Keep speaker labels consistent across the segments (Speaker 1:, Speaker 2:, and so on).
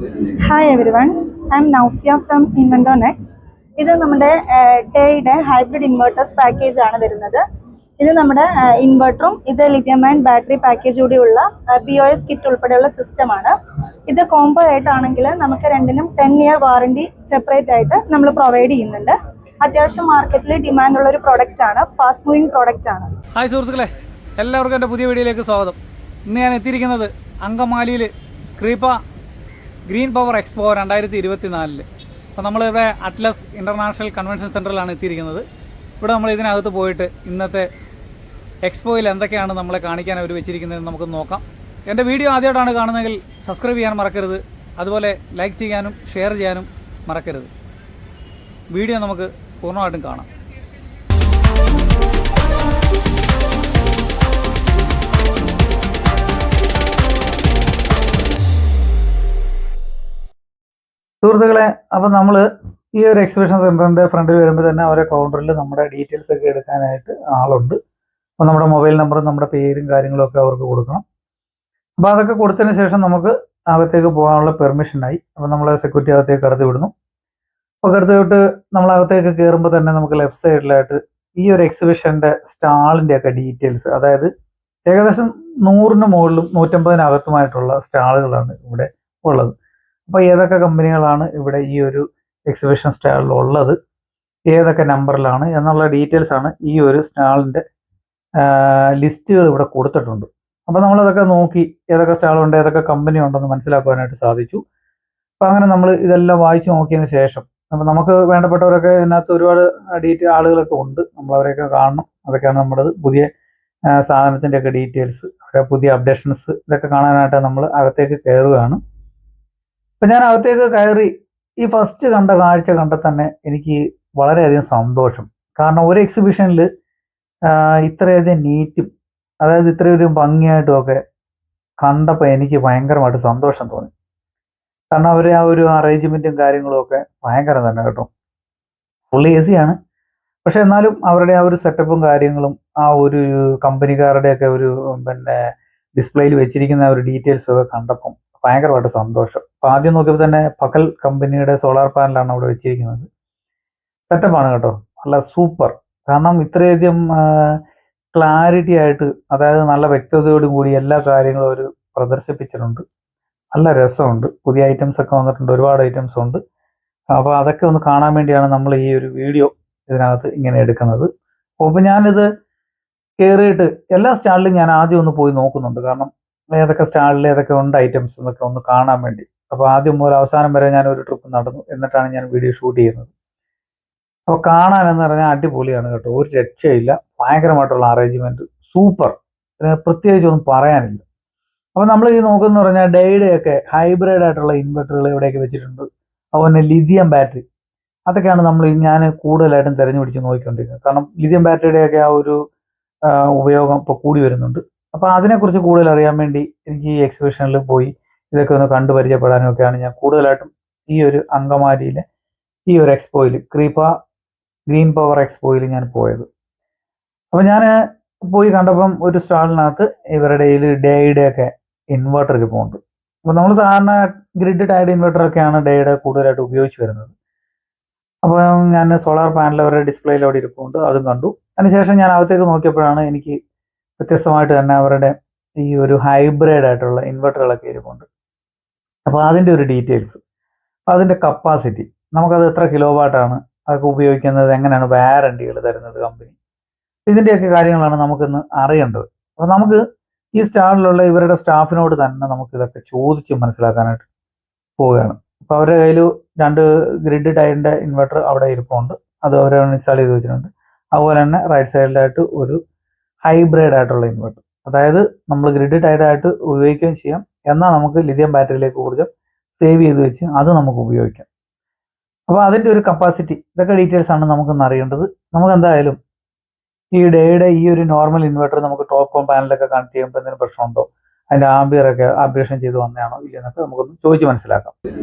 Speaker 1: Hi everyone, I am Naufia from Inventor Next. ഇത് നമ്മുടെ ഡേയുടെ ഹൈബ്രിഡ് ഇൻവെർട്ടേഴ്സ് പാക്കേജ് ആണ് വരുന്നത്. ഇത് നമ്മുടെ ഇൻവെർട്ടറും ഇത് ലിഥിയം അയൺ ബാറ്ററി പാക്കേജ് കൂടിയുള്ള POS കിറ്റ് ഉൾപ്പെടെയുള്ള സിസ്റ്റമാണ്. ഇത് കോംബോ ആയിട്ടാണെങ്കിൽ നമുക്ക് രണ്ടിനും 10 ഇയർ വാറണ്ടി സെപ്പറേറ്റ് ആയിട്ട് നമ്മൾ പ്രൊവൈഡ് ചെയ്യുന്നുണ്ട്. അത്യാവശ്യം മാർക്കറ്റിൽ ഡിമാൻഡ് ഉള്ള ഒരു പ്രൊഡക്റ്റ് ആണ്, ഫാസ്റ്റ് മൂവിങ് പ്രൊഡക്റ്റ് ആണ്.
Speaker 2: ഹായ് സുഹൃത്തുക്കളെ, എല്ലാവർക്കും എൻ്റെ പുതിയ വീഡിയോയിലേക്ക് സ്വാഗതം. ഇന്ന് ഞാൻ എത്തിയിരിക്കുന്നത് അങ്കമാലിയിൽ ക്രീപ്പ ഗ്രീൻ പവർ എക്സ്പോ 2024. അപ്പോൾ നമ്മളിവിടെ അറ്റ്ലസ് ഇൻ്റർനാഷണൽ കൺവെൻഷൻ സെൻറ്ററിലാണ് എത്തിയിരിക്കുന്നത്. ഇവിടെ നമ്മൾ ഇതിനകത്ത് പോയിട്ട് ഇന്നത്തെ എക്സ്പോയിൽ എന്തൊക്കെയാണ് നമ്മളെ കാണിക്കാൻ അവർ വെച്ചിരിക്കുന്നതെന്ന് നമുക്ക് നോക്കാം. എൻ്റെ വീഡിയോ ആദ്യമായിട്ടാണ് കാണുന്നതെങ്കിൽ സബ്സ്ക്രൈബ് ചെയ്യാൻ മറക്കരുത്, അതുപോലെ ലൈക്ക് ചെയ്യാനും ഷെയർ ചെയ്യാനും മറക്കരുത്. വീഡിയോ നമുക്ക് പൂർണ്ണമായിട്ടും കാണാം. സുഹൃത്തുക്കളെ, അപ്പം നമ്മൾ ഈ ഒരു എക്സിബിഷൻ സെൻറ്ററിൻ്റെ ഫ്രണ്ടിൽ വരുമ്പോൾ തന്നെ അവരെ കൗണ്ടറിൽ നമ്മുടെ ഡീറ്റെയിൽസ് ഒക്കെ എടുക്കാനായിട്ട് ആളുണ്ട്. അപ്പോൾ നമ്മുടെ മൊബൈൽ നമ്പറും നമ്മുടെ പേരും കാര്യങ്ങളും ഒക്കെ അവർക്ക് കൊടുക്കണം. അപ്പോൾ അതൊക്കെ കൊടുത്തതിന് ശേഷം നമുക്ക് അകത്തേക്ക് പോകാനുള്ള പെർമിഷനായി. അപ്പോൾ നമ്മൾ സെക്യൂരിറ്റി അകത്തേക്ക് കടത്തി വിടുന്നു. അപ്പോൾ കടത്തി വിട്ട് നമ്മളകത്തേക്ക് കയറുമ്പോൾ തന്നെ നമുക്ക് ലെഫ്റ്റ് സൈഡിലായിട്ട് ഈ ഒരു എക്സിബിഷൻ്റെ സ്റ്റാളിൻ്റെ ഒക്കെ ഡീറ്റെയിൽസ്, അതായത് ഏകദേശം 100-ന് മുകളിലും 150-നകത്തുമായിട്ടുള്ള സ്റ്റാളുകളാണ് ഇവിടെ ഉള്ളത്. അപ്പോൾ ഏതൊക്കെ കമ്പനികളാണ് ഇവിടെ ഈ ഒരു എക്സിബിഷൻ സ്റ്റാളിൽ ഉള്ളത്, ഏതൊക്കെ നമ്പറിലാണ് എന്നുള്ള ഡീറ്റെയിൽസാണ് ഈ ഒരു സ്റ്റാളിൻ്റെ ലിസ്റ്റുകൾ ഇവിടെ കൊടുത്തിട്ടുണ്ട്. അപ്പോൾ നമ്മളതൊക്കെ നോക്കി ഏതൊക്കെ സ്റ്റാളുണ്ട്, ഏതൊക്കെ കമ്പനി ഉണ്ടെന്ന് മനസ്സിലാക്കുവാനായിട്ട് സാധിച്ചു. അപ്പോൾ അങ്ങനെ നമ്മൾ ഇതെല്ലാം വായിച്ചു നോക്കിയതിന് ശേഷം അപ്പോൾ നമുക്ക് വേണ്ടപ്പെട്ടവരൊക്കെ ഇതിനകത്ത് ഒരുപാട് ആളുകളൊക്കെ ഉണ്ട്, നമ്മളവരെയൊക്കെ കാണണം. അതൊക്കെയാണ് നമ്മുടെ പുതിയ സാധനത്തിൻ്റെയൊക്കെ ഡീറ്റെയിൽസ്, അവരുടെ പുതിയ അപ്ഡേഷൻസ്, ഇതൊക്കെ കാണാനായിട്ട് നമ്മൾ അകത്തേക്ക് കയറുകയാണ്. അപ്പം ഞാൻ അകത്തേക്ക് കയറി ഈ ഫസ്റ്റ് കണ്ട കാഴ്ച കണ്ട തന്നെ എനിക്ക് വളരെയധികം സന്തോഷം. കാരണം ഒരു എക്സിബിഷനിൽ ഇത്രയധികം നീറ്റും, അതായത് ഇത്രയൊരു ഭംഗിയായിട്ടും ഒക്കെ കണ്ടപ്പോൾ എനിക്ക് ഭയങ്കരമായിട്ട് സന്തോഷം തോന്നി. കാരണം അവർ ആ ഒരു അറേഞ്ച്മെൻറ്റും കാര്യങ്ങളും ഒക്കെ ഭയങ്കരം തന്നെ കേട്ടോ. ഫുള്ളി AC ആണ്, പക്ഷെ എന്നാലും അവരുടെ ആ ഒരു സെറ്റപ്പും കാര്യങ്ങളും ആ ഒരു കമ്പനിക്കാരുടെയൊക്കെ ഒരു ഡിസ്പ്ലേയിൽ വെച്ചിരിക്കുന്ന ആ ഒരു ഡീറ്റെയിൽസും ഒക്കെ കണ്ടപ്പം ഭയങ്കരമായിട്ട് സന്തോഷം. അപ്പോൾ ആദ്യം നോക്കിയപ്പോൾ തന്നെ പകൽ കമ്പനിയുടെ സോളാർ പാനലാണ് അവിടെ വെച്ചിരിക്കുന്നത്. സെറ്റപ്പാണ് കേട്ടോ, നല്ല സൂപ്പർ. കാരണം ഇത്രയധികം ക്ലാരിറ്റി ആയിട്ട്, അതായത് നല്ല വ്യക്തതയോടും കൂടി എല്ലാ കാര്യങ്ങളും അവർ പ്രദർശിപ്പിച്ചിട്ടുണ്ട്. നല്ല രസമുണ്ട്. പുതിയ ഐറ്റംസ് ഒക്കെ വന്നിട്ടുണ്ട്, ഒരുപാട് ഐറ്റംസ് ഉണ്ട്. അപ്പോൾ അതൊക്കെ ഒന്ന് കാണാൻ വേണ്ടിയാണ് നമ്മൾ ഈ ഒരു വീഡിയോ ഇതിനകത്ത് ഇങ്ങനെ എടുക്കുന്നത്. അപ്പോൾ ഞാനിത് കയറിയിട്ട് എല്ലാ സ്റ്റാളിലും ഞാൻ ആദ്യം ഒന്ന് പോയി നോക്കുന്നുണ്ട്. കാരണം ഏതൊക്കെ സ്റ്റാളിൽ ഏതൊക്കെ ഉണ്ട് ഐറ്റംസ് എന്നൊക്കെ ഒന്ന് കാണാൻ വേണ്ടി. അപ്പോൾ ആദ്യം മുതൽ അവസാനം വരെ ഞാൻ ഒരു ട്രിപ്പ് നടന്നു, എന്നിട്ടാണ് ഞാൻ വീഡിയോ ഷൂട്ട് ചെയ്യുന്നത്. അപ്പോൾ കാണാനെന്ന് പറഞ്ഞാൽ അടിപൊളിയാണ് കേട്ടോ, ഒരു രക്ഷയില്ല. ഭയങ്കരമായിട്ടുള്ള അറേഞ്ച്മെൻറ്റ്, സൂപ്പർ. പ്രത്യേകിച്ച് ഒന്നും പറയാനില്ല. അപ്പോൾ നമ്മൾ ഈ നോക്കുന്ന പറഞ്ഞാൽ ഡെയ്ഡയൊക്കെ ഹൈബ്രിഡ് ആയിട്ടുള്ള ഇൻവെർട്ടറുകൾ ഇവിടെയൊക്കെ വെച്ചിട്ടുണ്ട്. അതുപോലെ ലിഥിയം ബാറ്ററി, അതൊക്കെയാണ് ഞാൻ കൂടുതലായിട്ടും തിരഞ്ഞുപിടിച്ച് നോക്കിക്കൊണ്ടിരിക്കുന്നത്. കാരണം ലിഥിയം ബാറ്ററിയുടെയൊക്കെ ആ ഒരു ഉപയോഗം ഇപ്പോൾ കൂടി വരുന്നുണ്ട്. അപ്പോൾ അതിനെക്കുറിച്ച് കൂടുതൽ അറിയാൻ വേണ്ടി എനിക്ക് ഈ എക്സിബിഷനിൽ പോയി ഇതൊക്കെ ഒന്ന് കണ്ടു പരിചയപ്പെടാനും ഒക്കെയാണ് ഞാൻ കൂടുതലായിട്ടും ഈ ഒരു അങ്കമാലിയിലെ ഈ ഒരു എക്സ്പോയിൽ, ക്രീപ്പ ഗ്രീൻ പവർ എക്സ്പോയിൽ ഞാൻ പോയത്. അപ്പോൾ ഞാൻ പോയി കണ്ടപ്പം ഒരു സ്റ്റാളിനകത്ത് ഇവരുടെ ഡേയുടെയൊക്കെ ഇൻവെർട്ടർ പോകുന്നുണ്ട്. അപ്പോൾ നമ്മൾ സാധാരണ ഗ്രിഡ് ടൈഡ് ഇൻവെർട്ടറൊക്കെയാണ് ഡേയുടെ കൂടുതലായിട്ട് ഉപയോഗിച്ച് വരുന്നത്. അപ്പോൾ ഞാൻ സോളാർ പാനൽ അവരുടെ ഡിസ്പ്ലേയിൽ അവിടെ ഇരിപ്പുണ്ട്, അതും കണ്ടു. അതിനുശേഷം ഞാൻ അകത്തേക്ക് നോക്കിയപ്പോഴാണ് എനിക്ക് വ്യത്യസ്തമായിട്ട് തന്നെ അവരുടെ ഈ ഒരു ഹൈബ്രിഡ് ആയിട്ടുള്ള ഇൻവെർട്ടറുകളൊക്കെ ഇരിപ്പുണ്ട്. അപ്പോൾ അതിൻ്റെ ഒരു ഡീറ്റെയിൽസ്, അതിൻ്റെ കപ്പാസിറ്റി, നമുക്കത് എത്ര കിലോ വാട്ടാണ്, അതൊക്കെ ഉപയോഗിക്കുന്നത്, എങ്ങനെയാണ് വാറണ്ടികൾ തരുന്നത് കമ്പനി, ഇതിൻ്റെയൊക്കെ കാര്യങ്ങളാണ് നമുക്കിന്ന് അറിയേണ്ടത്. അപ്പോൾ നമുക്ക് ഈ സ്റ്റാളിലുള്ള ഇവരുടെ സ്റ്റാഫിനോട് തന്നെ നമുക്കിതൊക്കെ ചോദിച്ച് മനസ്സിലാക്കാനായിട്ട് പോവുകയാണ്. അപ്പോൾ അവരുടെ കയ്യിൽ 2 ഗ്രിഡ് ടൈഡിൻ്റെ ഇൻവെർട്ടർ അവിടെ ഇരിപ്പുണ്ട്, അത് അവർ ഇൻസ്റ്റാൾ ചെയ്ത് വെച്ചിട്ടുണ്ട്. അതുപോലെ തന്നെ റൈറ്റ് സൈഡിലായിട്ട് ഒരു ഹൈബ്രിഡ് ആയിട്ടുള്ള ഇൻവെർട്ടർ, അതായത് നമ്മൾ ഗ്രിഡ് ടൈഡായിട്ട് ഉപയോഗിക്കുകയും ചെയ്യാം, എന്നാൽ നമുക്ക് ലിഥിയം ബാറ്ററിയിലേക്ക് ഊർജ്ജം സേവ് ചെയ്ത് വെച്ച് അത് നമുക്ക് ഉപയോഗിക്കാം. അപ്പോൾ അതിൻ്റെ ഒരു കപ്പാസിറ്റി, ഇതൊക്കെ ഡീറ്റെയിൽസ് ആണ് നമുക്കൊന്ന് അറിയേണ്ടത്. നമുക്ക് എന്തായാലും ഈ ഡേയുടെ ഈ ഒരു നോർമൽ ഇൻവെർട്ടർ നമുക്ക് ടോപ്പ് പാനലൊക്കെ കണക്ട് ചെയ്യുമ്പോൾ എന്തെങ്കിലും പ്രശ്നമുണ്ടോ, അതിൻ്റെ ആംബിയറൊക്കെ അപ്ഡേഷൻ ചെയ്ത് വന്നതാണോ ഇല്ലെന്നൊക്കെ നമുക്കൊന്ന് ചോദിച്ച് മനസ്സിലാക്കാം.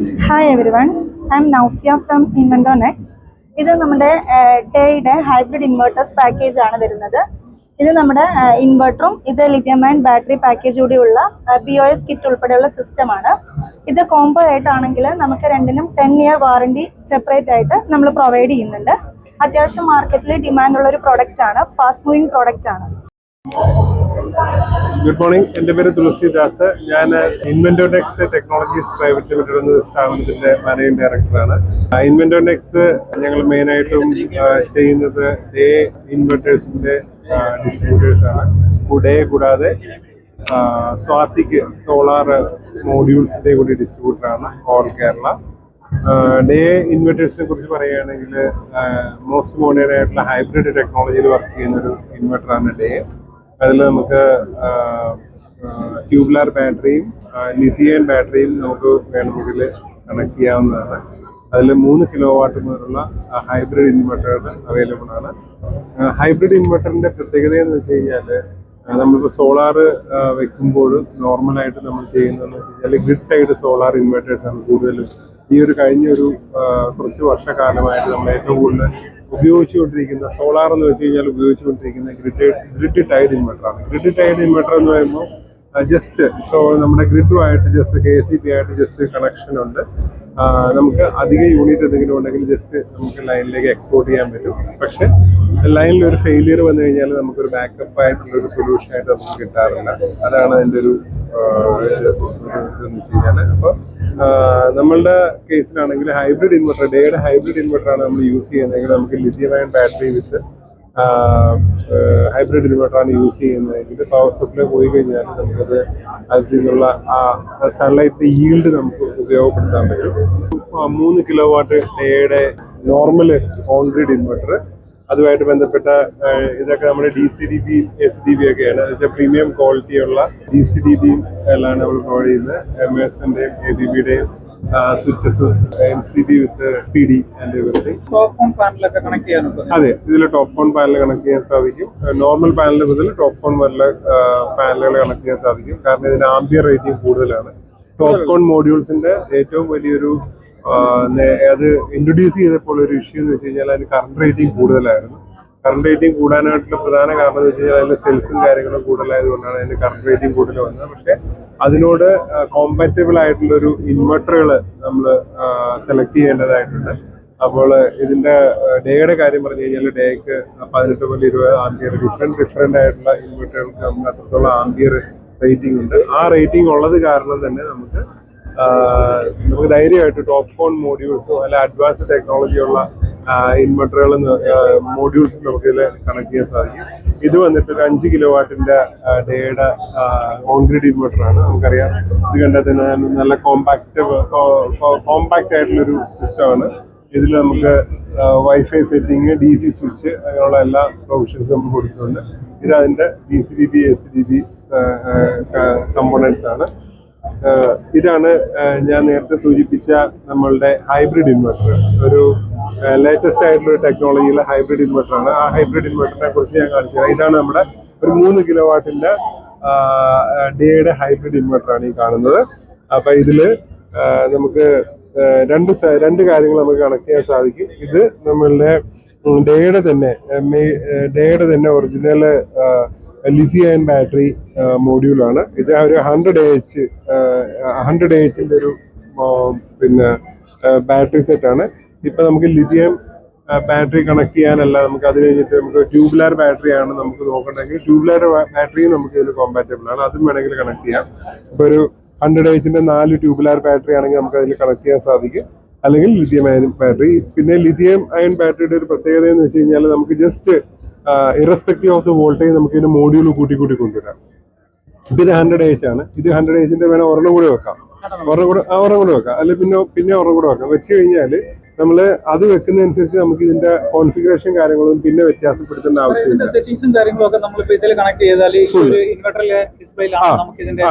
Speaker 1: Hi everyone, I M Naufiya from inventor next. ഇത് നമ്മുടെ ഡേയുടെ ഹൈബ്രിഡ് ഇൻവെർട്ടേഴ്സ് പാക്കേജ് ആണ് വരുന്നത്. ഇത് നമ്മുടെ ഇൻവെർട്ടറും ഇത് ലിഥിയം അയൺ ബാറ്ററി പാക്കേജ് കൂടിയുള്ള POS കിറ്റ് ഉൾപ്പെടെയുള്ള സിസ്റ്റമാണ്. ഇത് കോംബോ ആയിട്ടാണെങ്കിൽ നമുക്ക് രണ്ടിനും 10 ഇയർ വാറണ്ടി സെപ്പറേറ്റ് ആയിട്ട് നമ്മൾ പ്രൊവൈഡ് ചെയ്യുന്നുണ്ട്. അത്യാവശ്യം മാർക്കറ്റിൽ ഡിമാൻഡ് ഉള്ള ഒരു പ്രൊഡക്റ്റ് ആണ്, ഫാസ്റ്റ് മൂവിങ് പ്രൊഡക്റ്റ് ആണ്.
Speaker 3: Good morning. എൻ്റെ പേര് തുളസിദാസ്. ഞാൻ ഇൻവെന്റോടെക്സ് ടെക്നോളജീസ് പ്രൈവറ്റ് ലിമിറ്റഡ് എന്ന സ്ഥാപനത്തിന്റെ മാനേജിംഗ് ഡയറക്ടറാണ്. ഇൻവെന്റോടെക്സ് ഞങ്ങൾ മെയിനായിട്ടും ചെയ്യുന്നത് ഡേ ഇൻവെർട്ടേഴ്സിന്റെ ഡിസ്ട്രിബ്യൂട്ടേഴ്സ് ആണ്. ഡേ കൂടാതെ സ്വാത്തിക് സോളാർ മോഡ്യൂൾസിന്റെ കൂടി ഡിസ്ട്രിബ്യൂട്ടറാണ് ഓൾ കേരള. ഡേ ഇൻവെർട്ടേഴ്സിനെ കുറിച്ച് പറയുകയാണെങ്കിൽ മോസ്റ്റ് മോഡേൺ ആയിട്ടുള്ള ഹൈബ്രിഡ് ടെക്നോളജിയിൽ വർക്ക് ചെയ്യുന്ന ഒരു ഇൻവെർട്ടറാണ് ഡേ. അതിൽ നമുക്ക് ട്യൂബുലാർ ബാറ്ററിയും ലിഥിയം ബാറ്ററിയും നമുക്ക് വേണമെങ്കിൽ കണക്ട് ചെയ്യാവുന്നതാണ്. അതിൽ 3 കിലോവാട്ട് മുതലുള്ള ഹൈബ്രിഡ് ഇൻവെർട്ടറുകൾ അവൈലബിൾ ആണ്. ഹൈബ്രിഡ് ഇൻവെർട്ടറിന്റെ പ്രത്യേകത എന്ന് വെച്ച് കഴിഞ്ഞാൽ നമ്മളിപ്പോൾ സോളാർ വെക്കുമ്പോൾ നോർമലായിട്ട് നമ്മൾ ചെയ്യുന്നതെന്ന് വെച്ച് കഴിഞ്ഞാൽ ഗ്രിഡ് ടൈഡ് സോളാർ ഇൻവെർട്ടേഴ്സ് ആണ് കൂടുതലും ഈ ഒരു കഴിഞ്ഞൊരു കുറച്ച് വർഷക്കാലമായിട്ട് നമ്മൾ ഏറ്റവും കൂടുതൽ ഉപയോഗിച്ചുകൊണ്ടിരിക്കുന്ന. സോളാർ എന്ന് വെച്ച് കഴിഞ്ഞാൽ ഉപയോഗിച്ചുകൊണ്ടിരിക്കുന്ന ഗ്രിഡ് ടൈഡ് ഇൻവെർട്ടറാണ്. ഗ്രിഡ് ടൈഡ് ഇൻവെർട്ടർ എന്ന് പറയുമ്പോൾ ജസ്റ്റ് നമ്മുടെ ഗ്രിഡുമായിട്ട് ജസ്റ്റ് KCB ആയിട്ട് ജസ്റ്റ് കണക്ഷൻ ഉണ്ട്. നമുക്ക് അധിക യൂണിറ്റ് എന്തെങ്കിലും ഉണ്ടെങ്കിൽ ജസ്റ്റ് നമുക്ക് ലൈനിലേക്ക് എക്സ്പോർട്ട് ചെയ്യാൻ പറ്റും. പക്ഷെ ലൈനിൽ ഒരു ഫെയിലിയർ വന്നു കഴിഞ്ഞാൽ നമുക്കൊരു ബാക്കപ്പ് ആയിട്ടുള്ള ഒരു സൊല്യൂഷൻ ആയിട്ട് നമുക്ക് കിട്ടാറില്ല. അതാണ് അതിൻ്റെ ഒരു ഇതെന്ന് വെച്ച് കഴിഞ്ഞാൽ. അപ്പോൾ നമ്മളുടെ കേസിലാണെങ്കിൽ ഹൈബ്രിഡ് ഇൻവെർട്ടർ, ഡേയുടെ ഹൈബ്രിഡ് ഇൻവെർട്ടറാണ് നമ്മൾ യൂസ് ചെയ്യുന്നതെങ്കിൽ നമുക്ക് lithium ion battery with hybrid ഇൻവെർട്ടറാണ് യൂസ് ചെയ്യുന്നതെങ്കിൽ പവർ സപ്ലൈ പോയി കഴിഞ്ഞാൽ നമുക്കത് അതിൽ നിന്നുള്ള ആ സൺലൈറ്റിന്റെ ഈൽഡ് നമുക്ക് ഉപയോഗപ്പെടുത്താൻ പറ്റും. 3 കിലോവാട്ട് ഡേയുടെ നോർമൽ ഓൺ ഗ്രിഡ് ഇൻവെർട്ടർ, അതുമായിട്ട് ബന്ധപ്പെട്ട ഇതൊക്കെ നമ്മുടെ DCDB SDB ഒക്കെയാണ്. അതായത് പ്രീമിയം ക്വാളിറ്റിയുള്ള DCDBയും എല്ലാം നമ്മൾ പ്രൊവൈഡ് ചെയ്യുന്നത്. MSന്റെയും ABBയുടെയും സ്വിച്ചസും MCB with PD and everything.
Speaker 2: Top on പാനലൊക്കെ കണക്ട് ചെയ്യാനുണ്ട്.
Speaker 3: അതെ, ഇതിൽ ടോപ്പ് ഓൺ പാനൽ കണക്ട് ചെയ്യാൻ സാധിക്കും. നോർമൽ പാനൽ മുതൽ ടോപ്പ് ഓൺ വല്ല പാനലുകൾ കണക്ട് ചെയ്യാൻ സാധിക്കും. കാരണം ഇതിന് ആംബിയർ റേറ്റിംഗ് കൂടുതലാണ്. ടോപ്പ് ഓൺ മോഡ്യൂൾസിന്റെ ഏറ്റവും വലിയൊരു അത് ഇൻട്രൊഡ്യൂസ് ചെയ്തപ്പോൾ ഒരു ഇഷ്യൂ എന്ന് വെച്ച് കഴിഞ്ഞാൽ അതിന് കറണ്ട് റേറ്റിംഗ് കൂടുതലായിരുന്നു. കറണ്ട് റേറ്റിംഗ് കൂടാനായിട്ടുള്ള പ്രധാന കാരണം എന്ന് വെച്ച് കഴിഞ്ഞാൽ അതിന്റെ സെൽസും കാര്യങ്ങളും കൂടുതലായതുകൊണ്ടാണ് അതിന്റെ കറണ്ട് റേറ്റിംഗ് കൂടുതൽ വന്നത്. പക്ഷെ അതിനോട് കോമ്പാറ്റബിൾ ആയിട്ടുള്ള ഒരു ഇൻവെർട്ടറുകൾ നമ്മൾ സെലക്ട് ചെയ്യേണ്ടതായിട്ടുണ്ട്. അപ്പോൾ ഇതിന്റെ ഡേയുടെ കാര്യം പറഞ്ഞു കഴിഞ്ഞാൽ ഡേക്ക് 18 മുതൽ 20 ആംബിയർ ഡിഫറെന്റ് ആയിട്ടുള്ള ഇൻവെർട്ടറുകൾക്ക് നമുക്ക് അത്രത്തോളം ആംബിയർ റേറ്റിംഗ് ഉണ്ട്. ആ റേറ്റിംഗ് ഉള്ളത് കാരണം തന്നെ നമുക്ക് ധൈര്യമായിട്ട് ടോപ്പ് ഓൺ മോഡ്യൂൾസോ അല്ല അഡ്വാൻസ്ഡ് ടെക്നോളജിയുള്ള ഇൻവെർട്ടറുകൾ മോഡ്യൂൾസ് നമുക്ക് ഇതിൽ കണക്ട് ചെയ്യാൻ സാധിക്കും. ഇത് വന്നിട്ട് ഒരു 5 കിലോവാട്ടിന്റെ ഡേയുടെ ഓൺഗ്രിഡ് ഇൻവെർട്ടറാണ്. നമുക്കറിയാം, ഇത് കണ്ടാൽ തന്നെ നല്ല കോമ്പാക്റ്റ് ആയിട്ടുള്ളൊരു സിസ്റ്റമാണ്. ഇതിൽ നമുക്ക് വൈഫൈ സെറ്റിംഗ്, DC സ്വിച്ച്, അങ്ങനെയുള്ള എല്ലാ പ്രൊവിഷൻസും നമുക്ക് കൊടുക്കുന്നുണ്ട്. ഇത് അതിന്റെ DCDB SDB കമ്പോണൻസ് ആണ്. ഇതാണ് ഞാൻ നേരത്തെ സൂചിപ്പിച്ച നമ്മളുടെ ഹൈബ്രിഡ് ഇൻവെർട്ടർ. ഒരു ലേറ്റസ്റ്റ് ആയിട്ടുള്ള ടെക്നോളജിയിലെ ഹൈബ്രിഡ് ഇൻവെർട്ടറാണ്. ആ ഹൈബ്രിഡ് ഇൻവെർട്ടറിനെ കുറിച്ച് ഞാൻ കാണിച്ചു തരാം. ഇതാണ് നമ്മുടെ ഒരു 3 കിലോവാട്ടിന്റെ ഡേയുടെ ഹൈബ്രിഡ് ഇൻവെർട്ടറാണ് ഈ കാണുന്നത്. അപ്പൊ ഇതില് നമുക്ക് രണ്ട് കാര്യങ്ങൾ നമുക്ക് കണക്ട് ചെയ്യാൻ സാധിക്കും. ഇത് നമ്മളുടെ ഡേയുടെ തന്നെ ഒറിജിനൽ ലിഥിയം അയൺ ബാറ്ററി മോഡ്യൂളാണ്. ഇത് ഒരു 100 AHന്റെ ഒരു ബാറ്ററി സെറ്റാണ്. ഇപ്പൊ നമുക്ക് ലിഥിയം ബാറ്ററി കണക്ട് ചെയ്യാനല്ല, നമുക്ക് അത് കഴിഞ്ഞിട്ട് നമുക്ക് ട്യൂബുലാർ ബാറ്ററി ആണ് നമുക്ക് നോക്കണമെങ്കിൽ ട്യൂബുലാർ ബാറ്ററിയും നമുക്ക് ഇതിന് കോമ്പാറ്റബിൾ ആണ്. അതും വേണമെങ്കിൽ കണക്ട് ചെയ്യാം. ഇപ്പൊ ഒരു 100 AHന്റെ 4 ട്യൂബുലാർ ബാറ്ററി ആണെങ്കിൽ നമുക്ക് അതിൽ കണക്ട് ചെയ്യാൻ സാധിക്കും. അല്ലെങ്കിൽ ലിഥിയം അയൺ ബാറ്ററി. പിന്നെ ലിഥിയം അയൺ ബാറ്ററിയുടെ ഒരു പ്രത്യേകത എന്ന് വെച്ച് കഴിഞ്ഞാൽ നമുക്ക് just irrespective of the voltage നമുക്ക് ഇതിന്റെ മോഡ്യൂൾ കൂട്ടി കൊണ്ടുവരാം. ഇപ്പൊ ഇത് 100 AH ആണ്. ഇത് 100 AHന്റെ വേണം ഒരെണ്ണം കൂടെ വെക്കാം, അല്ലെ പിന്നെ ഒരെണ്ണം കൂടെ വെക്കാം. വെച്ച് കഴിഞ്ഞാൽ നമ്മൾ അത് വെക്കുന്നതനുസരിച്ച് നമുക്ക് ഇതിന്റെ കോൺഫിഗറേഷൻ കാര്യങ്ങളും പിന്നെ വ്യത്യാസപ്പെടുത്തേണ്ട ആവശ്യമില്ല.
Speaker 2: സെറ്റിംഗ്സും കാര്യങ്ങളൊക്കെ നമ്മളിപ്പോ ഇതിൽ കണക്ട് ചെയ്താൽ ഇൻവെർട്ടറിലെ ഡിസ്പ്ലേയിലാണ് നമുക്ക് ഇതിന്റെ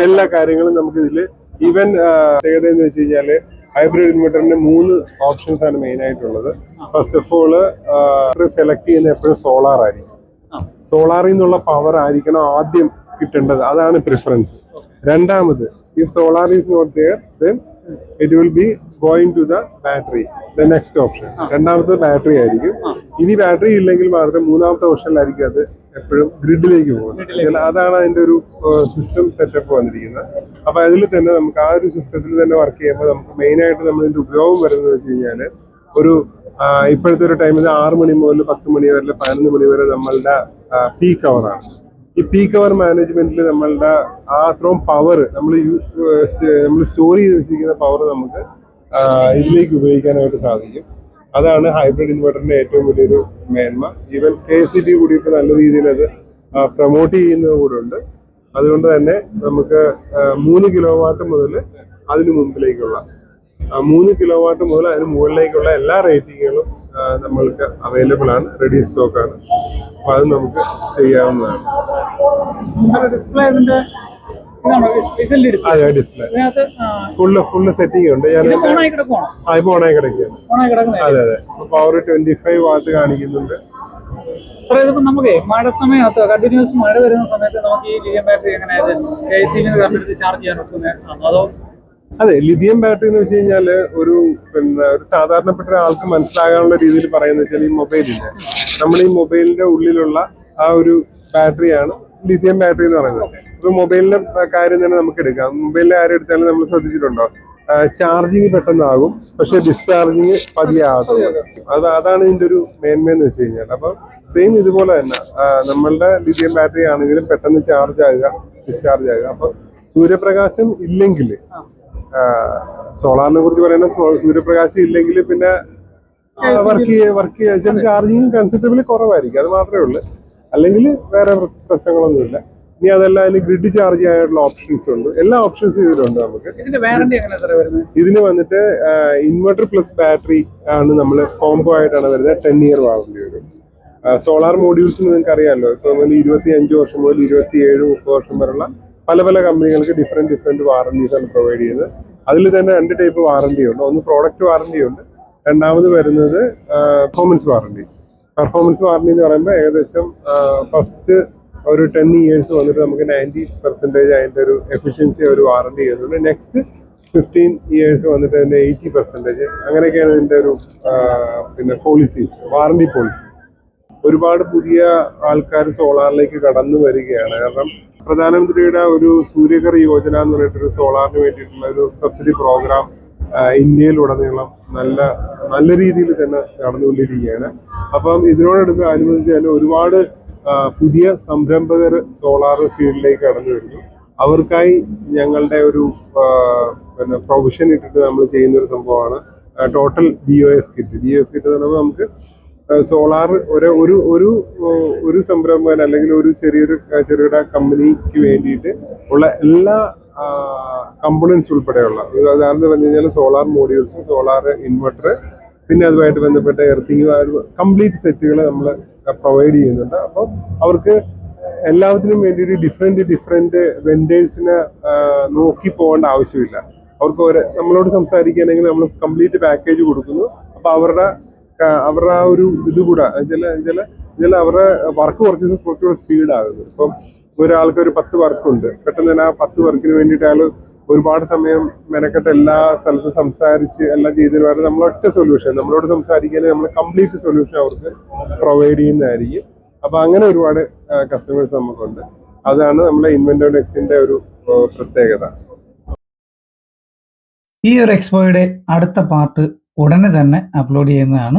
Speaker 3: എല്ലാ കാര്യങ്ങളും നമുക്ക് ഇതില് ഈവൻ പ്രത്യേകത എന്ന് വെച്ച് കഴിഞ്ഞാല് ഹൈബ്രിഡ് ഇൻവെർട്ടറിന്റെ 3 ഓപ്ഷൻസ് ആണ് മെയിൻ ആയിട്ടുള്ളത്. ഫസ്റ്റ് ഓഫ് ഓൾ സെലക്ട് ചെയ്യുന്ന എപ്പോഴും സോളാർ ആയിരിക്കും. സോളാറിൽ നിന്നുള്ള പവർ ആയിരിക്കണം ആദ്യം കിട്ടേണ്ടത്, അതാണ് പ്രിഫറൻസ്. രണ്ടാമത്, if solar is not there then it will be going to the battery, the next option. രണ്ടാമത്തെ ബാറ്ററി ആയിരിക്കും. ഇനി ബാറ്ററി ഇല്ലെങ്കിൽ മാത്രം മൂന്നാമത്തെ ഓപ്ഷനിലായിരിക്കും അത് എപ്പോഴും ഗ്രിഡിലേക്ക് പോകുന്നത്. അതാണ് അതിന്റെ ഒരു സിസ്റ്റം സെറ്റപ്പ് വന്നിരിക്കുന്നത്. അപ്പൊ അതിൽ തന്നെ നമുക്ക് ആ ഒരു സിസ്റ്റത്തിൽ തന്നെ വർക്ക് ചെയ്യുമ്പോൾ നമുക്ക് മെയിൻ ആയിട്ട് നമ്മളിതിന്റെ ഉപയോഗം വരുന്നത് വെച്ച് കഴിഞ്ഞാല് ഒരു ഇപ്പോഴത്തെ ഒരു ടൈമിൽ 6 മണി മുതൽ 10 മണി വരെ 11 മണി വരെ നമ്മളുടെ പീക്ക് അവറാണ്. ഈ പീക്ക് അവർ മാനേജ്മെന്റിൽ നമ്മളുടെ അത്രയും പവർ നമ്മൾ സ്റ്റോർ ചെയ്ത് വെച്ചിരിക്കുന്ന പവർ നമുക്ക് ഇതിലേക്ക് ഉപയോഗിക്കാനായിട്ട് സാധിക്കും. അതാണ് ഹൈബ്രിഡ് ഇൻവെർട്ടറിന്റെ ഏറ്റവും വലിയൊരു മേന്മ. ഈവൻ KCB കൂടി ഇപ്പോൾ നല്ല രീതിയിൽ അത് പ്രൊമോട്ട് ചെയ്യുന്നത് കൂടെ ഉണ്ട്. അതുകൊണ്ട് തന്നെ നമുക്ക് 3 കിലോവാട്ട് മുതൽ അതിന് മുമ്പിലേക്കുള്ള 3 കിലോവാട്ട് മുതൽ അതിന് മുകളിലേക്കുള്ള എല്ലാ റേറ്റിങ്ങുകളും നമ്മൾക്ക് അവൈലബിൾ ആണ്, റെഡി സ്റ്റോക്ക് ആണ്. അപ്പൊ അത് നമുക്ക് ചെയ്യാവുന്നതാണ്.
Speaker 2: ഡിസ്പ്ലേ
Speaker 3: അതെ, ഡിസ്പ്ലേ ഫുള്ള് സെറ്റിംഗ് ഉണ്ട്. ഞാൻ ഇപ്പൊ ഓണായി കിടക്കുകയാണ്. അതെ അതെ, പവർ 25 വാട്ട് കാണിക്കുന്നുണ്ട്.
Speaker 2: നമുക്ക് മഴ സമയത്ത് കണ്ടിന്യൂസ് മഴ വരുന്ന സമയത്ത് നമുക്ക് ഈ ലിഥിയം ബാറ്ററി എങ്ങനെ ചാർജ് ചെയ്യാൻ പറ്റുന്നത്? അതോ
Speaker 3: അതെ, ലിഥിയം ബാറ്ററി എന്ന് വെച്ച് കഴിഞ്ഞാല് ഒരു സാധാരണപ്പെട്ട ഒരാൾക്ക് മനസ്സിലാകാനുള്ള രീതിയിൽ പറയുന്ന വെച്ചാൽ ഈ മൊബൈലില്ലേ, നമ്മൾ ഈ മൊബൈലിന്റെ ഉള്ളിലുള്ള ആ ഒരു ബാറ്ററിയാണ് ലിഥിയം ബാറ്ററി എന്ന് പറയുന്നത്. ഇപ്പൊ മൊബൈലിന്റെ കാര്യം തന്നെ നമുക്ക് എടുക്കാം. മൊബൈലിന്റെ കാര്യം എടുത്താലും നമ്മൾ ശ്രദ്ധിച്ചിട്ടുണ്ടോ, ചാർജിങ് പെട്ടെന്നാകും, പക്ഷെ ഡിസ്ചാർജിങ് പതിയെ ആകും. അതാണ് ഇതിന്റെ ഒരു മേന്മയെന്ന് വെച്ച് കഴിഞ്ഞാൽ. അപ്പൊ സെയിം ഇതുപോലെ തന്നെ നമ്മളുടെ ലിഥിയം ബാറ്ററി ആണെങ്കിലും പെട്ടെന്ന് ചാർജ് ആകുക, ഡിസ്ചാർജ് ആകുക. അപ്പൊ സൂര്യപ്രകാശം ഇല്ലെങ്കിൽ, സോളാറിനെ കുറിച്ച് പറയുന്ന സൂര്യപ്രകാശം ഇല്ലെങ്കിൽ പിന്നെ വർക്ക് ചെയ്യാൻ ചാർജിങ് കൺസിഡറബിളി കുറവായിരിക്കും. അത് മാത്രമേ ഉള്ളൂ. അല്ലെങ്കിൽ വേറെ പ്രശ്നങ്ങളൊന്നുമില്ല. ഇനി അതല്ല, അതിന് ഗ്രിഡ് ചാർജ് ചെയ്യാനുള്ള ഓപ്ഷൻസ് ഉണ്ട്. എല്ലാ ഓപ്ഷൻസും ഇതിലുണ്ട് നമുക്ക്. ഇതിന് വന്നിട്ട് ഇൻവെർട്ടർ പ്ലസ് ബാറ്ററി ആണ് നമ്മൾ കോംബോ ആയിട്ടാണ് വരുന്നത്. 10 ഇയർ വാറണ്ടി വരും. സോളാർ മോഡ്യൂൾസിന് നിങ്ങൾക്ക് അറിയാമല്ലോ, ഇപ്പൊ 25 വർഷം മുതൽ 27, 30 വർഷം വരെയുള്ള പല പല കമ്പനികൾക്ക് ഡിഫറെന്റ് വാറണ്ടീസ് ആണ് പ്രൊവൈഡ് ചെയ്യുന്നത്. അതിൽ തന്നെ 2 ടൈപ്പ് വാറണ്ടി ഉണ്ട്. ഒന്ന് പ്രോഡക്റ്റ് വാറണ്ടി ഉണ്ട്, രണ്ടാമത് വരുന്നത് പെർഫോമൻസ് വാറണ്ടി. പെർഫോമൻസ് വാറണ്ടി എന്ന് പറയുമ്പോൾ ഏകദേശം ഫസ്റ്റ് ഒരു 10 ഇയേഴ്സ് വന്നിട്ട് നമുക്ക് 90% അതിൻ്റെ ഒരു എഫിഷ്യൻസി ഒരു വാറണ്ടി ചെയ്യുന്നുണ്ട്. നെക്സ്റ്റ് 15 ഇയേഴ്സ് വന്നിട്ട് അതിൻ്റെ 80%. അങ്ങനെയൊക്കെയാണ് ഇതിൻ്റെ ഒരു പോളിസീസ്, വാറണ്ടി പോളിസീസ്. ഒരുപാട് പുതിയ ആൾക്കാർ സോളാറിലേക്ക് കടന്നു വരികയാണ്. കാരണം പ്രധാനമന്ത്രിയുടെ ഒരു സൂര്യഘർ യോജന എന്ന് പറഞ്ഞിട്ടൊരു സോളാറിന് വേണ്ടിയിട്ടുള്ള ഒരു സബ്സിഡി പ്രോഗ്രാം ഇന്ത്യയിലുടനീളം നല്ല രീതിയിൽ തന്നെ നടന്നുകൊണ്ടിരിക്കുകയാണ്. അപ്പം ഇതിനോടനുബന്ധിച്ച് തന്നെ ഒരുപാട് പുതിയ സംരംഭകർ സോളാർ ഫീൽഡിലേക്ക് കടന്നു വരുന്നു. അവർക്കായി ഞങ്ങളുടെ ഒരു പ്രൊവിഷൻ ഇട്ടിട്ട് നമ്മൾ ചെയ്യുന്ന ഒരു സംഭവമാണ് total BOS kit. BOS kit എന്ന് പറയുമ്പോൾ നമുക്ക് സോളാർ ഒരു സംരംഭകൻ അല്ലെങ്കിൽ ഒരു ചെറുകിട കമ്പനിക്ക് വേണ്ടിയിട്ട് ഉള്ള എല്ലാ കമ്പോണൻസ് ഉൾപ്പെടെയുള്ള, ഉദാഹരണത്തിന് പറഞ്ഞു കഴിഞ്ഞാൽ സോളാർ മോഡ്യൂൾസ്, സോളാർ ഇൻവെർട്ടർ, പിന്നെ അതുമായിട്ട് ബന്ധപ്പെട്ട എർത്തിങ്, കംപ്ലീറ്റ് സെറ്റുകൾ നമ്മൾ പ്രൊവൈഡ് ചെയ്യുന്നുണ്ട്. അപ്പം അവർക്ക് എല്ലാത്തിനും വേണ്ടിയിട്ട് ഡിഫറെന്റ് വെൻഡേഴ്സിനെ നോക്കി പോകേണ്ട ആവശ്യമില്ല. അവർക്ക് നമ്മളോട് സംസാരിക്കുകയാണെങ്കിൽ നമ്മൾ കംപ്ലീറ്റ് പാക്കേജ് കൊടുക്കുന്നു. അപ്പൊ അവരുടെ ആ ഒരു ഇത് കൂടെ അവരുടെ വർക്ക് കുറച്ചുകൂടെ സ്പീഡാകുന്നു. ഇപ്പം ഒരാൾക്ക് ഒരു 10 വർക്കുണ്ട്, പെട്ടെന്ന് തന്നെ ആ 10 വർക്കിന് വേണ്ടിയിട്ട് അയാൾ ഒരുപാട് സമയം മെനക്കെട്ട് എല്ലാ സ്ഥലത്തും സംസാരിച്ച് എല്ലാം ചെയ്തതിന് പകരം നമ്മളൊറ്റ സൊല്യൂഷൻ, നമ്മളോട് സംസാരിക്കുകയാണെങ്കിൽ നമ്മൾ കംപ്ലീറ്റ് സൊല്യൂഷൻ അവർക്ക് പ്രൊവൈഡ് ചെയ്യുന്നതായിരിക്കും. അപ്പൊ അങ്ങനെ ഒരുപാട് കസ്റ്റമേഴ്സ് നമുക്കുണ്ട്. അതാണ് നമ്മളെ ഇൻവെന്റോനെക്സിന്റെ ഒരു പ്രത്യേകത.
Speaker 2: ഈ ഒരു എക്സ്പോയുടെ അടുത്ത പാർട്ട് ഉടനെ തന്നെ അപ്ലോഡ് ചെയ്യുന്നതാണ്.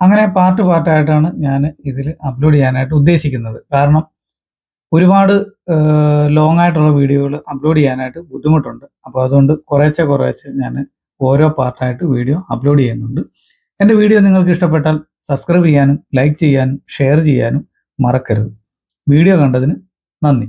Speaker 2: അങ്ങനെ പാർട്ടായിട്ടാണ് ഞാൻ ഇതിൽ അപ്ലോഡ് ചെയ്യാനായിട്ട് ഉദ്ദേശിക്കുന്നത്. കാരണം ഒരുപാട് ലോങ് ആയിട്ടുള്ള വീഡിയോകൾ അപ്ലോഡ് ചെയ്യാനായിട്ട് ബുദ്ധിമുട്ടുണ്ട്. അപ്പോൾ അതുകൊണ്ട് കുറേശ്ശെ ഞാൻ ഓരോ പാർട്ടായിട്ട് വീഡിയോ അപ്ലോഡ് ചെയ്യുന്നുണ്ട്. എൻ്റെ വീഡിയോ നിങ്ങൾക്ക് ഇഷ്ടപ്പെട്ടാൽ സബ്സ്ക്രൈബ് ചെയ്യാനും ലൈക്ക് ചെയ്യാനും ഷെയർ ചെയ്യാനും മറക്കരുത്. വീഡിയോ കണ്ടതിന് നന്ദി.